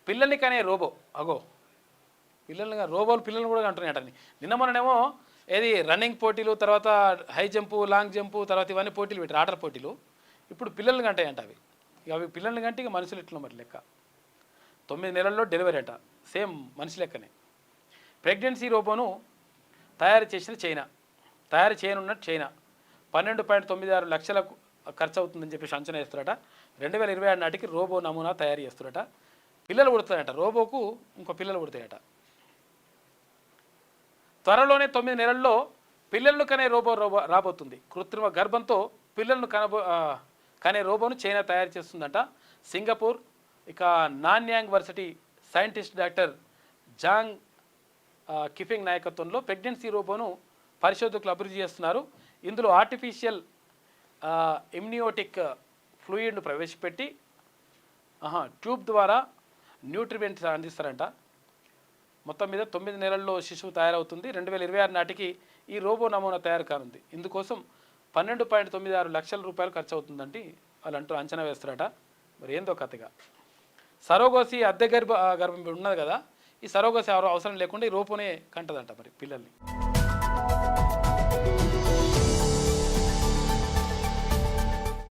పిల్లల్ని కనే రోబో అగో రోబోలు పిల్లల్ని కూడా అంటున్నాయట. నిన్న మొన్ననేమో ఏది రన్నింగ్ పోటీలు, తర్వాత హై జంపు, లాంగ్ జంపు, తర్వాత ఇవన్నీ పోటీలు పెట్టారు, ఆటల పోటీలు. ఇప్పుడు పిల్లల్ని కంటాయంట అవి. ఇక అవి పిల్లల్ని కంటే ఇక మనుషులు ఇట్లా మరి లెక్క. 9 నెలల్లో డెలివరీ అంట, సేమ్ మనిషి లెక్కనే. ప్రెగ్నెన్సీ రోబోను తయారు చేసిన చైనా, తయారు చేయనున్నట్టు చైనా 12.96 లక్షలకు ఖర్చు అవుతుందని చెప్పేసి అంచనా వేస్తారట. 2026 నాటికి రోబో నమూనా తయారు చేస్తారట. పిల్లలు పుడతాయట రోబోకు, ఇంకో పిల్లలు పుడతాయట. త్వరలోనే 9 నెలల్లో పిల్లలను కనే రోబో రాబోతుంది. కృత్రిమ గర్భంతో పిల్లలను కనే రోబోను చైనా తయారు చేస్తుందంట. సింగపూర్ ఇక Nanyang varsity scientist doctor Zhang కిఫింగ్ నాయకత్వంలో ప్రెగ్నెన్సీ రోబోను పరిశోధకులు అభివృద్ధి చేస్తున్నారు. ఇందులో ఆర్టిఫిషియల్ ఇమ్నియోటిక్ ఫ్లూయిడ్ను ప్రవేశపెట్టి ట్యూబ్ ద్వారా న్యూట్రియంట్స్ అందిస్తారంట. మొత్తం మీద 9 నెలల్లో శిశువు తయారవుతుంది. 2026 నాటికి ఈ రోబో నమూనా తయారు కానుంది. ఇందుకోసం 12.96 లక్షల రూపాయలు ఖర్చు అవుతుందంటే వాళ్ళు అంచనా వేస్తారట. మరి ఏందో కథగా సరోగోసి అద్దె గర్భం ఉన్నది కదా, ఈ సరోగోసి అవసరం లేకుండా ఈ రోబోనే కంటదంట మరి పిల్లల్ని.